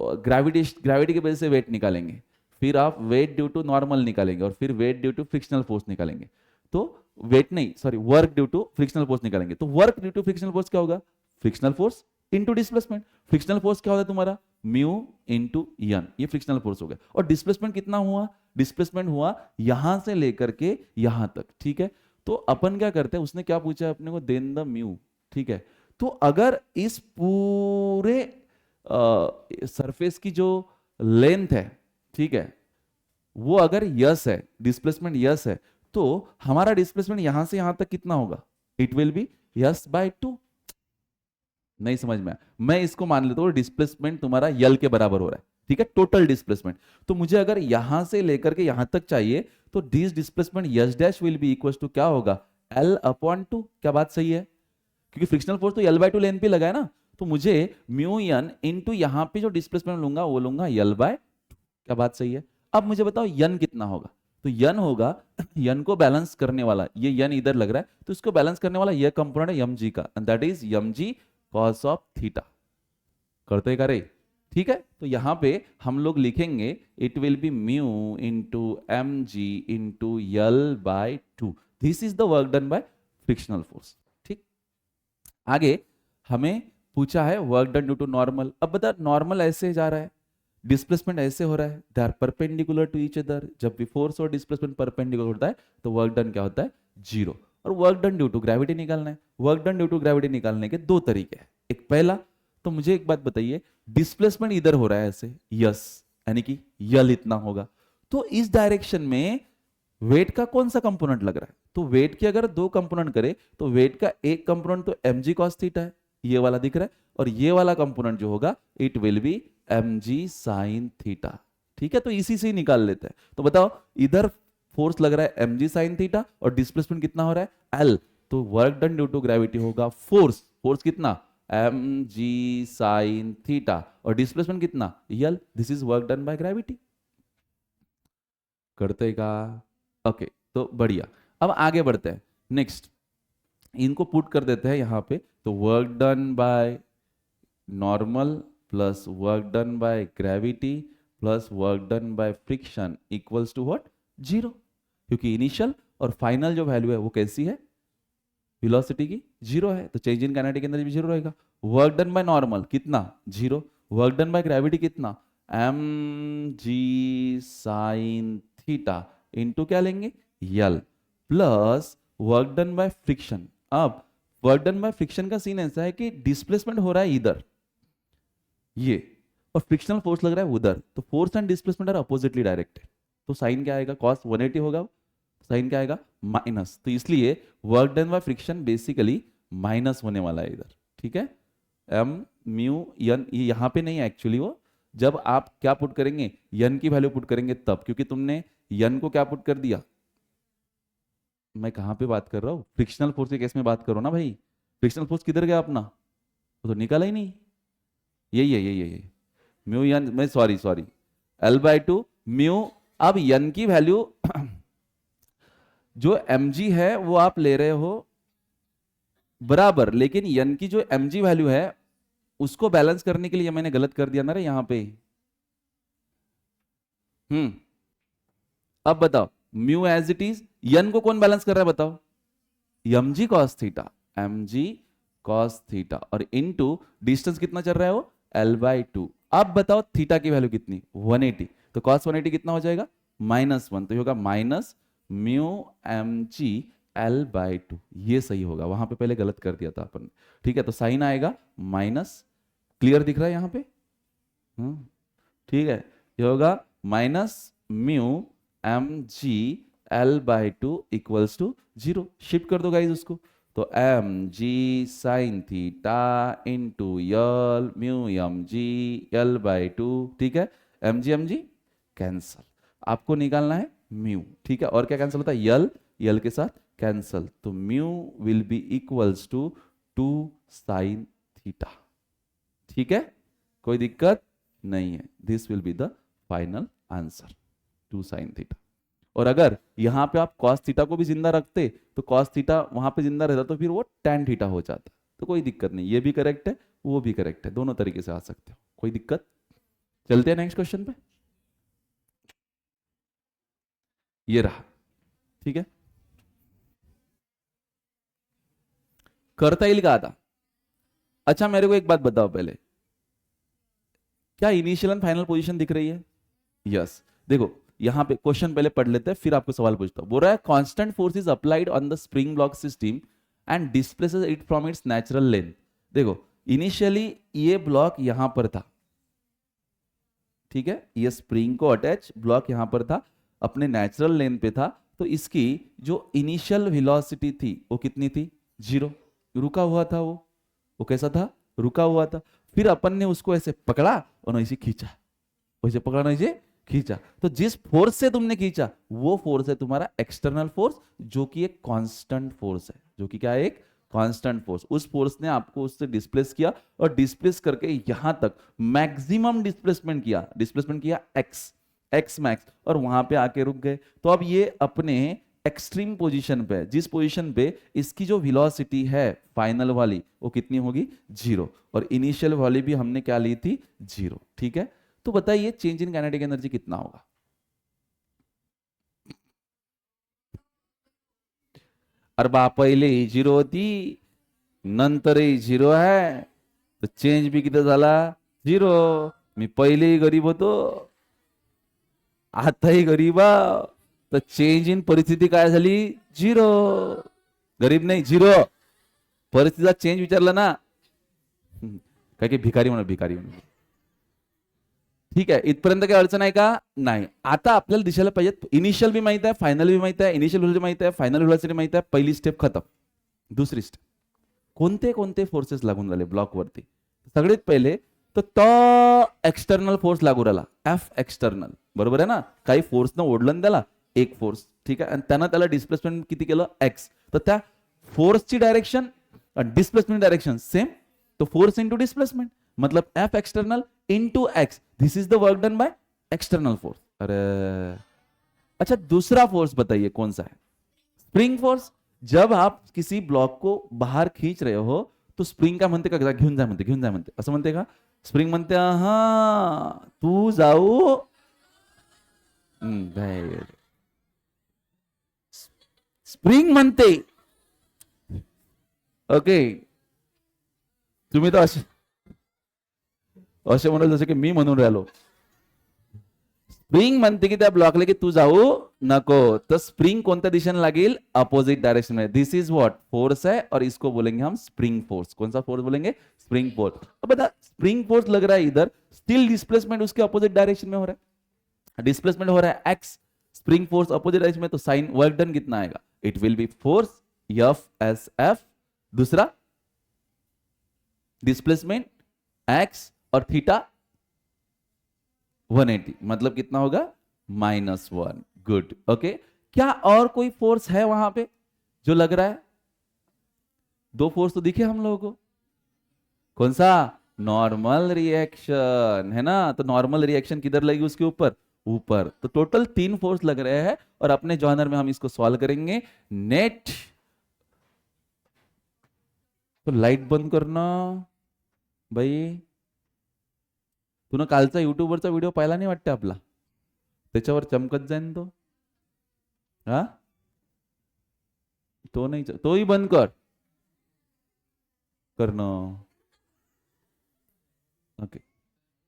ग्रेविटी की वजह से वेट निकालेंगे, फिर आप वेट ड्यू टू नॉर्मल निकालेंगे, और फिर weight due to frictional force निकालेंगे। तो वेट नहीं, sorry, work due to frictional force निकालेंगे। तो work due to frictional force क्या होगा, frictional force into displacement. Frictional force क्या होता है तुम्हारा, म्यू इनटू यन, ये फ्रिक्शनल फोर्स हो गया। और डिस्प्लेसमेंट कितना हुआ, डिस्प्लेसमेंट हुआ यहां से लेकर के यहां तक। ठीक है, तो अपन क्या करते हैं, उसने क्या पूछा है अपने को, देन द म्यू। ठीक है, तो अगर इस पूरे सरफेस की जो लेंथ है, ठीक है, वो अगर यस है, डिस्प्लेसमेंट यस है, तो हमारा डिस्प्लेसमेंट यहां से यहां तक कितना होगा, it will be S by 2। नहीं समझ में आया, मैं इसको मान लेता हूं डिस्प्लेसमेंट तुम्हारा यल के बराबर हो रहा है। ठीक है, टोटल डिस्प्लेसमेंट। तो मुझे अगर यहां से लेकर के यहां तक चाहिए, तो this displacement S dash will be equal to क्या होगा, L अपॉन 2। क्या बात सही है, क्योंकि फ्रिक्शनल फोर्स तो L बाय 2 लेंथ पे लगा है ना, तो मुझे म्यू यन इनटू यहां पे जो डिस्प्लेसमेंट लूंगा वो लूंगा L बाय 2। क्या बात सही है। अब मुझे बताओ यन कितना होगा, तो यन होगा, यन को बैलेंस करने वाला, ये यन इधर लग रहा है, तो इसको बैलेंस करने वाला ये कंपोनेंट है mg का, and that is mg cos of theta. करते करे, ठीक है, तो यहां पे हम लोग लिखेंगे it will be mu into mg into L by 2। This is the work done by frictional force. ठीक, आगे हमें पूछा है work done due to normal. अब बता, नॉर्मल ऐसे जा रहा है, डिस्प्लेसमेंट ऐसे हो रहा है, they are perpendicular to each other. जब भी फोर्स और डिस्प्लेसमेंट परपेंडिकुलर होता है तो वर्क डन क्या होता है, 0। और work done due to gravity निकालना है। Work done due to gravity निकालने के दो तरीके हैं। एक पहला, तो मुझे एक बात बताइए, डिस्प्लेसमेंट इधर हो रहा है ऐसे, यस, यानी कि यल इतना होगा, तो इस डायरेक्शन में वेट का कौन सा कंपोनेंट लग रहा है? तो वेट के अगर दो कंपोनेंट करे तो वेट का एक कंपोनेंट तो mg cos थीटा है, ये वाला दिख रहा है, और ये वाला कंपोनेंट जो होगा it will B mg sin theta. ठीक है, तो इसी से ही निकाल लेते हैं। तो बताओ, इधर फोर्स लग रहा है mg sin थीटा और डिस्प्लेसमेंट कितना हो रहा है L, तो work done due to gravity होगा फोर्स, फोर्स कितना mg sin थीटा, और डिस्प्लेसमेंट कितना L, this is work done by gravity. करते का ओके, तो बढ़िया। अब आगे बढ़ते हैं, नेक्स्ट इनको पुट कर देते हैं यहाँ पे। तो work done by normal plus work done by gravity plus work done by friction equals to what, 0, क्योंकि इनिशियल और फाइनल जो वैल्यू है वो कैसी है, वेलोसिटी की 0 है, तो चेंज इन काइनेटिक एनर्जी भी 0 रहेगा। वर्क डन बाय नॉर्मल कितना, 0, वर्क डन बाय ग्रेविटी कितना, mg sin थीटा इनटू क्या लेंगे L, plus work done by friction. अब वर्क डन बाय फ्रिक्शन का सीन ऐसा है कि डिस्प्लेसमेंट हो रहा है इधर ये, और फ्रिक्शनल फोर्स लग रहा है उधर, तो force and displacement are oppositely directed, तो साइन क्या आएगा, cos 180 होगा, साइन क्या आएगा माइनस, तो इसलिए work done by friction basically minus होने वाला है इधर। ठीक है, m म्यू n, ये यहाँ पे नहीं है एक्चुअली, वो जब आप क्या पुट करेंगे n की वैल्यू पुट करेंगे तब, क्योंकि तुमने n को क्या पुट कर दिया, मैं कहाँ पे बात कर रहा हूँ, फ्रिक्शनल फोर्स के केस में बात करो ना भाई, फ्रिक्शनल फोर्स किधर गया अपना, वो तो निकाला ही नहीं, यही म्यू n, मैं सॉरी L/2 म्यू। अब n की वैल्यू जो mg है वो आप ले रहे हो बराबर, लेकिन n की जो mg वैल्यू है उसको बैलेंस करने के लिए मैंने गलत कर दिया ना रे यहाँ पे। अब बताओ, mu as it is, n को कौन बैलेंस कर रहा है बताओ, mg cos theta, mg cos theta, और इनटू डिस्टेंस कितना चल रहा है वो L/2। अब बताओ थीटा की वैल्यू कितनी, 180, तो cos 180 कितना हो जाएगा -1, तो ये होगा माइनस म्यू mg L/2, ये सही होगा, वहां पे पहले गलत कर दिया था अपन। ठीक है, तो साइन आएगा माइनस, क्लियर दिख रहा है यहाँ पे, ठीक है, ये होगा minus mu mg L/2 equals to 0, shift कर दो गाइज उसको, तो mg sin theta into L mu mg L/2। ठीक है, mg कैंसल, आपको निकालना है म्यू। ठीक है, और क्या कैंसिल होता है, यल के साथ कैंसल, तो mu will be equals to 2 sin theta. ठीक है, कोई दिक्कत नहीं है, this will be the final answer, 2 sin theta. और अगर यहां पे आप cos थीटा को भी जिंदा रखते तो cos थीटा वहां पे जिंदा रहता तो फिर वो tan थीटा हो जाता, तो कोई दिक्कत नहीं, ये भी करेक्ट है वो भी करेक्ट है, दोनों तरीके से आ सकते हो, कोई दिक्कत। चलते हैं नेक्स्ट क्वेश्चन पे, ये रहा। ठीक है, करता ही लिखा था। अच्छा मेरे को एक बात बताओ पहले, क्या इनिशियल एंड फाइनल पोजीशन दिख रही है? यस, देखो यहां पे क्वेश्चन पहले पढ़ लेते हैं फिर आपको सवाल पूछता हूं। बोल रहा है constant force is applied on the spring block system and displaces it from its natural length. देखो इनिशियली ये ब्लॉक यहां पर था, ठीक है, ये स्प्रिंग को अटैच ब्लॉक यहां पर था, अपने नेचुरल लेंथ पे था, तो इसकी जो इनिशियल वेलोसिटी थी वो कितनी थी, 0, रुका हुआ था वो कैसा था, रुका हुआ था। फिर अपन ने उसको ऐसे पकड़ा और ऐसे खींचा, वैसे पकड़ा ऐसे खींचा, तो जिस फोर्स से तुमने खींचा वो फोर्स है तुम्हारा एक्सटर्नल फोर्स, जो कि एक कांस्टेंट फोर्स है, जो कि क्या है, एक कांस्टेंट फोर्स। उस फोर्स ने आपको उससे डिस्प्लेस किया और डिस्प्लेस करके यहां तक मैक्सिमम डिस्प्लेसमेंट किया एक्स मैक्स, और वहां पे आके रुक गए। तो अब ये अपने एक्सट्रीम पोजीशन पे, जिस पोजीशन पे इसकी जो वेलोसिटी है फाइनल वाली वो कितनी होगी, 0, और इनिशियल वाली भी हमने क्या ली थी, 0। ठीक है, तो बताइए चेंज इन काइनेटिक एनर्जी कितना होगा? अरे बा पहिले 0 होती नंतरही 0 आहे, तर चेंज बी किती झाला, 0। मी पहिलेही गरीब होतो आताही गरीब आहे, तर चेंज इन परिस्थिती काय झाली, 0, गरीब नाही 0, परिस्थितीचा चेंज विचारला ना, काय की भिकारी म्हणून, भिकारी म्हणून। ठीक आहे, इथपर्यंत काही अडचण आहे का? नाही. आता आपल्याला दिसायला पाहिजे, इनिशियल भी माहित आहे, फायनल भी माहित आहे, इनिशियल व्हेलॉसिटी माहित आहे, फायनल व्हेलॉसिटी माहित आहे, पहिली स्टेप खतम. दुसरी स्टेप, कोणते कोणते फोर्सेस लागून झाले ब्लॉक वरती? सगळ्यात पहिले तर एक्सटर्नल फोर्स लागू राहिला, एफ एक्सटर्नल, बरोबर आहे ना? काही फोर्सनं ओढलं त्याला, एक फोर्स, ठीक आहे, आणि त्यानं त्याला डिस्प्लेसमेंट किती केलं? एक्स. तर त्या फोर्सची डायरेक्शन डिस्प्लेसमेंट डायरेक्शन सेम, तो फोर्स इंटू डिस्प्लेसमेंट, मतलब F external into x, this is the work done by external force. अरे अच्छा, दूसरा फोर्स बताइए कौन सा है? Spring force. जब आप किसी ब्लॉक को बाहर खींच रहे हो तो स्प्रिंग का म्हणते का, घेऊन जा म्हणते, घेऊन जा म्हणते, असं म्हणते का? स्प्रिंग म्हणते हा तू जाऊ. स्प्रिंग म्हणते ओके. तुम्ही तर असे म्हणून जसं की मी म्हणून राहिलो. स्प्रिंग म्हणते की त्या ब्लॉकला की तू जाऊ नको, तर स्प्रिंग कोणत्या दिशेने लागेल? अपोजिट डायरेक्शन में. This is what? फोर्स है, और इसको बोलेंगे हम स्प्रिंग फोर्स. कौन सा फोर्स बोलेंगे? Spring force. अब बता, स्प्रिंग फोर्स लग रहा है इधर, स्टिल डिस्प्लेसमेंट उसके अपोजिट डायरेक्शन में हो रहा है, डिस्प्लेसमेंट हो रहा है x, spring force opposite direction में, तो साइन वर्क डन कितना आएगा? It will B force F S F, दूसरा डिस्प्लेसमेंट एक्स, और थीटा 180, मतलब कितना होगा? -1. Good, okay. क्या और कोई फोर्स है वहां पे जो लग रहा है? दो फोर्स तो दिखे हम लोगों को. कौन सा? नॉर्मल रिएक्शन है ना. तो नॉर्मल रिएक्शन किधर लगी? उसके ऊपर, ऊपर. तो टोटल 3 फोर्स लग रहे हैं, और अपने जॉनर में हम इसको सॉल्व करेंगे. नेट, तो लाइट बंद करना भाई. तुला कालचा युट्यूबवरचा व्हिडिओ पाहिला नाही वाटतं आपला? त्याच्यावर चमकत जाईन तो. हा, तो नाही, तोही बंद कर करणं. ओके,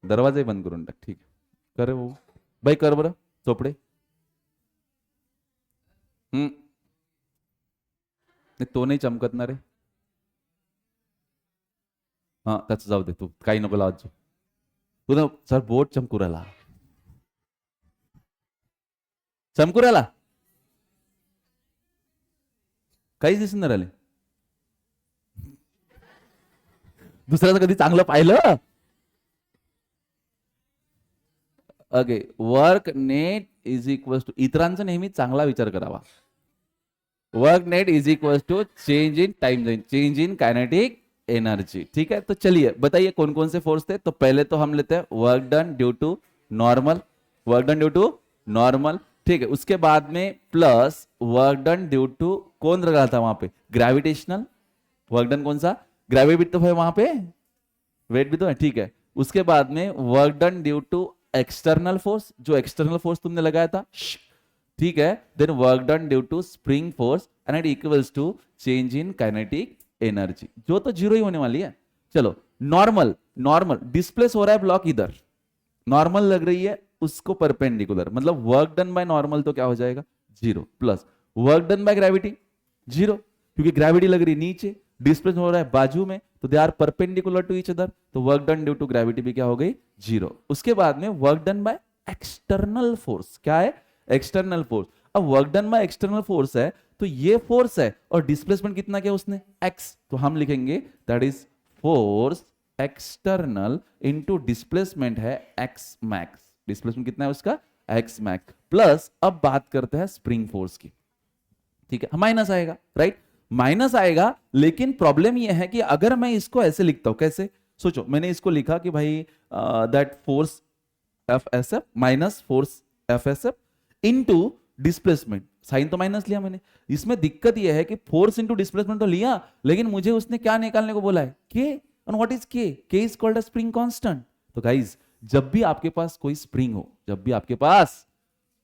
दरवाजाही बंद करून टाक. ठीक आहे, कर भाऊ, बाई कर बरं चोपडे. तो नाही चमकत ना रे. हा, त्याचं जाऊ दे, तू काही नको लावत जाऊ. तुझं सर बोट चमकू राहिला, चमकू राहिला, काहीच दिसून नाही राहिले. दुसऱ्याचं कधी चांगलं पाहिलं? Okay, work net is equal to, इतरांचा नेहमी चांगला विचार करावा. Work net is equal to change in time, change in kinetic energy. ठीक है, तो चलिए बताइए कौन कौन से फोर्स थे. तो पहले तो हम लेते हैं work done due to normal, work done due to normal. ठीक है, उसके बाद में plus work done due to, कौन लगा था वहां पे? ग्रेविटेशनल. वर्क डन कौन सा? ग्रेविटी भी तो है वहां पे, वेट भी तो है. ठीक है, उसके बाद में work done due to external force, जो एक्सटर्नल फोर्स तुमने लगाया था. ठीक है, then work done due to spring force, and it equals to change in kinetic energy, जो तो जीरो ही होने वाली है. चलो, नॉर्मल, नॉर्मल डिस्प्लेस हो रहा है ब्लॉक इधर, नॉर्मल लग रही है उसको परपेंडिकुलर, मतलब वर्क डन बाय नॉर्मल तो क्या हो जाएगा? 0, plus work done by gravity 0, क्योंकि ग्रेविटी लग रही है नीचे, डिस्प्लेस हो रहा है बाजू में, तो they are perpendicular to each other, तो work done due to gravity भी क्या हो गई? 0. उसके बाद में work done by external force, क्या है? External force. अब work done by external force है, तो ये फोर्स है, और डिस्प्लेसमेंट कितना किया उसने? x, तो हम लिखेंगे that is force external into displacement है x मैक्स. डिस्प्लेसमेंट कितना है उसका? x max. प्लस अब बात करते हैं स्प्रिंग फोर्स की. ठीक है, माइनस आएगा, राइट? माइनस आएगा, लेकिन प्रॉब्लम यह है कि अगर मैं इसको ऐसे लिखता हूं, कैसे? सोचो, मैंने इसको लिखा कि भाई that force F S F minus force F S F into displacement, sign तो माइनस लिया मैंने. इसमें दिक्कत यह है कि फोर्स इंटू डिस्प्लेसमेंट तो लिया, लेकिन मुझे उसने क्या निकालने को बोला है? के. और व्हाट इज के? के is called a spring constant. तो गाइस, जब भी आपके पास कोई स्प्रिंग हो, जब भी आपके पास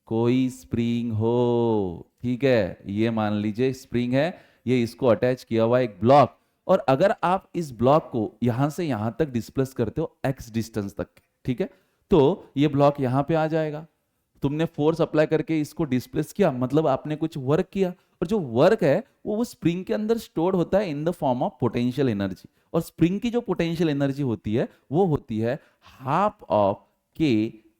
कोई स्प्रिंग हो, ठीक है, ये मान लीजिए स्प्रिंग है, ये इसको अटैच किया हुआ एक ब्लॉक, और अगर आप इस ब्लॉक को यहां से यहां तक डिस्प्लेस करते हो एक्स डिस्टेंस तक, ठीक है, तो ये ब्लॉक यहां पे आ जाएगा. तुमने फोर्स अप्लाई करके इसको डिस्प्लेस किया, मतलब आपने कुछ वर्क किया, और जो वर्क है वो स्प्रिंग के अंदर स्टोर्ड होता है in the form of potential energy. और स्प्रिंग की जो पोटेंशियल एनर्जी होती है वो होती है हाफ ऑफ के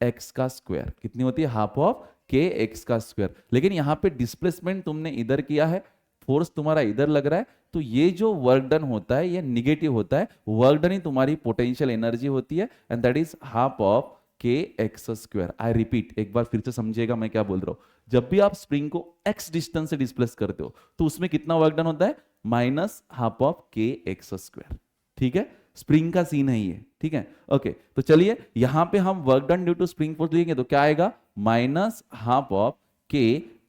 एक्स का स्क्वायर। कितनी होती है? हाफ ऑफ के एक्स का स्क्वायर। लेकिन यहाँ पे डिस्प्लेसमेंट तुमने इधर किया है, फोर्स तुम्हारा इधर लग रहा है, तो ये जो वर्क डन होता है ये निगेटिव होता है। वर्क डन ही तुम्हारी पोटेंशियल एनर्जी होती है, and that is half of K x square. I repeat, एक बार फिर से समझिएगा मैं क्या बोल रहा हूं। जब भी आप स्प्रिंग को एक्स डिस्टेंस से डिस्प्लेस करते हो तो उसमें कितना वर्क डन होता है? Minus half of K x square. ठीक है, स्प्रिंग का सीन है ये। ठीक है, ओके। तो चलिए यहां पे हम work done due to spring force लिखेंगे तो क्या आएगा? Minus half of K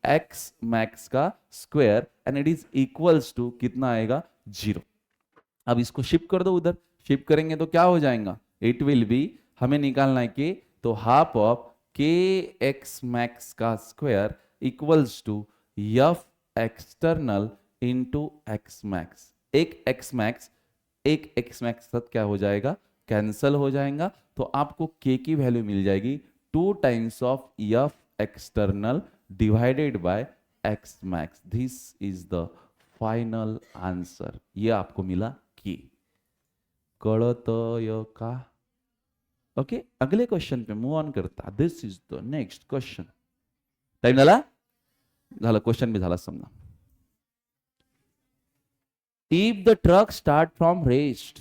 X max का square, and it is equals to कितना आएगा? 0। अब इसको शिफ्ट कर दो उधर, शिफ्ट करेंगे तो क्या हो जाएगा? इट विल बी, हमें निकालना है के, तो half of K X max का square equals to F external into x max. एक एक्स मैक्स साथ क्या हो जाएगा? कैंसल हो जाएगा। तो आपको के की वैल्यू मिल जाएगी 2 times of F external divided by x max. This is the final answer. ये आपको मिला की। कळतंय का? ओके, अगले क्वेश्चन पे मूव ऑन करता। This is the next question. Time झाला? क्वेश्चन भी झाला समजा। If the truck start from rest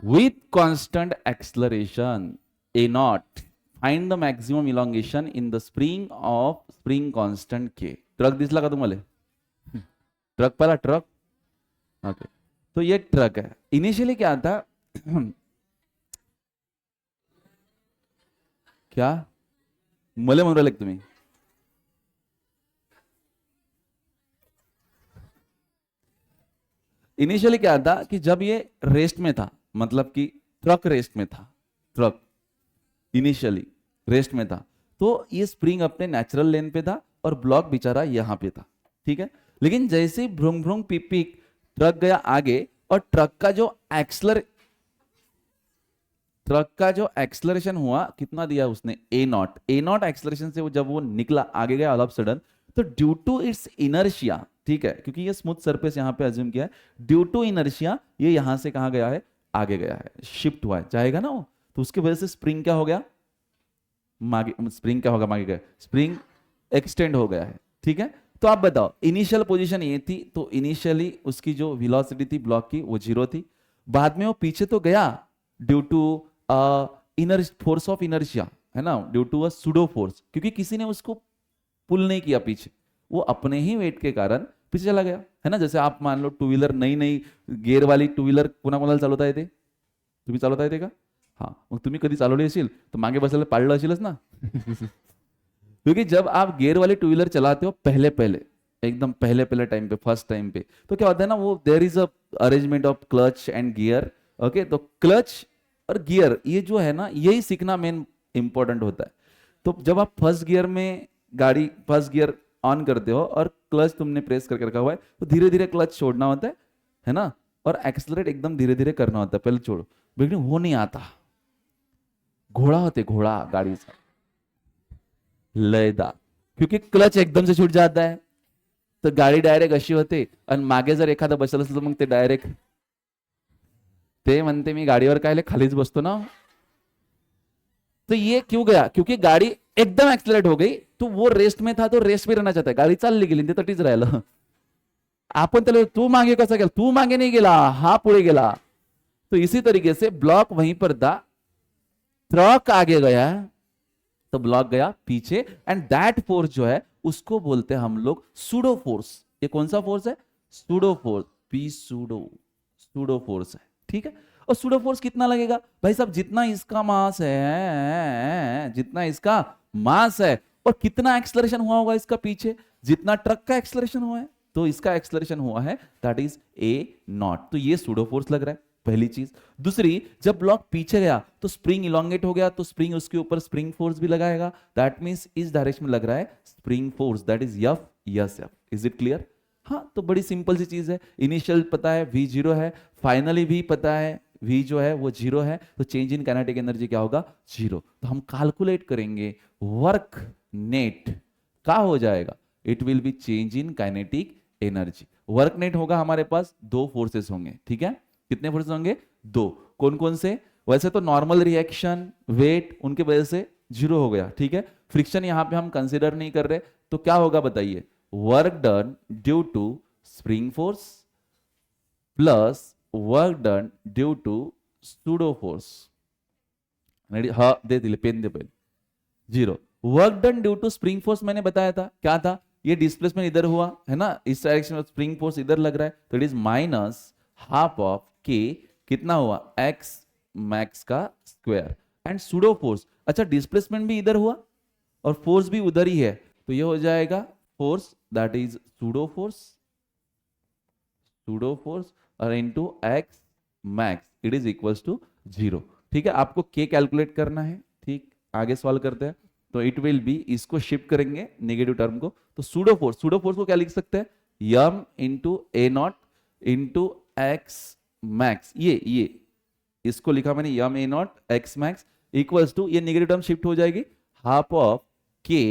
with constant acceleration a naught, find the maximum elongation in the spring of spring constant k. Truck दिसला का तुम्हाला? Truck पाला? Truck, okay. तो ये ट्रक है। इनिशियली क्या था? क्या मले म्हणून राहिले तुम्ही? इनिशियली क्या था कि जब ये रेस्ट में था, मतलब कि ट्रक रेस्ट में था, ट्रक इनिशियली रेस्ट में था, तो ये स्प्रिंग अपने नेचुरल लेन पे था और ब्लॉक बेचारा यहां पे था। ठीक है, लेकिन जैसे ही भ्रुंग भ्रुंग पिक पिक ट्रक गया आगे, और ट्रक का जो एक्सलरेशन हुआ कितना दिया उसने? ए नॉट एक्सलरेशन से जब वो निकला आगे गया ऑल ऑफ सडन, तो ड्यू टू इट्स इनर्शिया, ठीक है, क्योंकि ये स्मूथ सरफेस यहां पे अज्यूम किया है, ड्यू टू इनर्शिया ये यहां से कहां गया है? आगे गया है, शिफ्ट हुआ है, जाएगा ना वो, तो उसकी वजह से स्प्रिंग क्या हो गया? स्प्रिंग क्या होगा? मागे गया, स्प्रिंग एक्सटेंड हो गया है। ठीक है, तो आप बताओ, इनिशियल पोजीशन ये थी, तो इनिशियली उसकी जो वेलोसिटी थी ब्लॉक की वो 0 थी। बाद में वो पीछे तो गया due to force of inertia, है ना, due to a pseudo force, क्योंकि किसी ने उसको पुल नहीं किया पीछे, वो अपने ही वेट के कारण पीछे चला गया, है ना। जैसे आप मान लो टू व्हीलर, नई गेअर वाली टू व्हीलर कोणाकोणाला चालवता येते? तुम्ही चालवता येते का? हा, मग तुम्ही कधी चालवली असेल तर मागे बसायला पाळलं असेलच ना. क्योंकि जब आप गियर वाली टू व्हीलर चलाते हो पहले एकदम पहले टाइम पे, फर्स्ट टाइम पे, तो क्या होता है ना, वो there is a arrangement of clutch and gear. Okay, तो क्लच और गियर ये जो है ना, यही सीखना मेन इंपॉर्टेंट होता है। तो जब आप फर्स्ट गियर में गाड़ी फर्स्ट गियर ऑन करते हो और क्लच तुमने प्रेस करके रखा हुआ है, तो धीरे धीरे क्लच छोड़ना होता है ना, और एक्सलरेट एकदम धीरे धीरे करना होता है, पहले छोड़ो। लेकिन वो नहीं आता, घोड़ा होते, घोड़ा गाड़ीचा लयदा, क्योंकि क्लच एकदम से छूट जाता है, तो गाडी डायरेक्ट अशी होते, आणि मागे जर एखादा बसलं असेल तर मग ते डायरेक्ट ते म्हणते मी गाडीवर काय खालीच बसतो ना. तो ये क्यों गया? क्योंकि गाड़ी एकदम एक्सलरेट हो गई, तो वो रेस्ट में था, तो रेस्ट में रहना चाहता है, गाड़ी चालली गेली, ते तटीच राहिलं. आपण त्याला तू मागे कसा गेला? तू मागे नहीं गेला, हा पुढे गेला. तो इसी तरीके से ब्लॉक वहीं पर था, ट्रक आगे गया तो ब्लॉक गया पीछे, एंड दैट फोर्स जो है उसको बोलते हैं हम लोग सूडो फोर्स. ये कौन सा फोर्स है? Pseudo force, P pseudo force है. ठीक है, और सूडो फोर्स कितना लगेगा भाई साहब? जितना इसका मास है, जितना इसका मास है, और कितना एक्सलरेशन हुआ होगा इसका पीछे, जितना ट्रक का एक्सलरेशन हुआ है, तो इसका एक्सलरेशन हुआ है, दैट इज ए नॉट. तो ये सूडो फोर्स लग रहा है, पहली चीज. दूसरी, जब ब्लॉक पीछे गया तो स्प्रिंग इलोंगेट हो गया, तो स्प्रिंग उसके ऊपर स्प्रिंग फोर्स भी लगाएगा, दैट मींस इस डायरेक्शन में लग रहा है spring force, that is F yes F. Is it clear? हाँ, तो बड़ी सिंपल सी चीज है. इनिशियल पता है v 0 है, फाइनली भी पता है v जो है वो 0 है, तो चेंज इन काइनेटिक एनर्जी क्या होगा? 0. तो हम कैलकुलेट करेंगे वर्क नेट, क्या हो जाएगा? It will B change in kinetic energy. Work net होगा हमारे पास, दो फोर्सेस होंगे. ठीक है, कितने फोर्सेस होंगे? दो. कौन कौन से? वैसे तो नॉर्मल रिएक्शन वेट उनके वजह से जीरो हो गया, ठीक है। फ्रिक्शन यहां पे हम कंसिडर नहीं कर रहे, तो क्या होगा बताइए, work done due to spring force plus work done due to pseudo force. हाँ दे दिले, पेन दे पहले। Zero. Work done due to spring force मैंने बताया था, क्या था, ये डिस्प्लेसमेंट इधर हुआ है ना, इस डायरेक्शन में स्प्रिंग फोर्स इधर लग रहा है, तो it is minus half of के, कितना हुआ, एक्स मैक्स का स्क्वायर, एंड सूडो फोर्स, अच्छा डिस्प्लेसमेंट भी इधर हुआ और फोर्स भी उधर ही है, तो ये हो जाएगा force that is pseudo force और into x max, it is equals to zero. ठीक है, आपको के कैलकुलेट करना है, ठीक, आगे सॉल्व करते हैं। तो इट विल बी, इसको शिफ्ट करेंगे नेगेटिव टर्म को, तो सूडो फोर्स को क्या लिख सकते हैं, m into a naught into x max, ये इसको लिखा मैंने m A naught x max equals to, ये नेगेटिव टर्म शिफ्ट हो जाएगी, half of k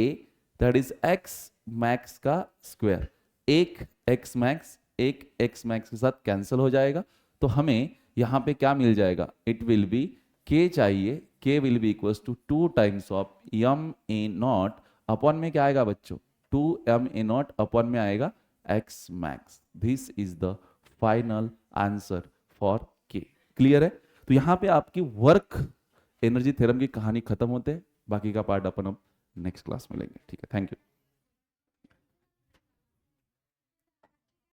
that is x max का स्क्वायर, एक एक्स मैक्स के साथ कैंसिल हो जाएगा, तो हमें यहां पे क्या मिल जाएगा, इट विल बी के चाहिए, K will be equals to 2 times of M A naught, upon में क्या आएगा बच्चों, 2m ए नॉट अपॉन में आएगा x max. This is the final answer for के। क्लियर है? तो यहां पे आपकी वर्क एनर्जी थ्योरम की कहानी खत्म होते हैं, बाकी का पार्ट अपन अब नेक्स्ट क्लास में लेंगे। ठीक है, थैंक यू।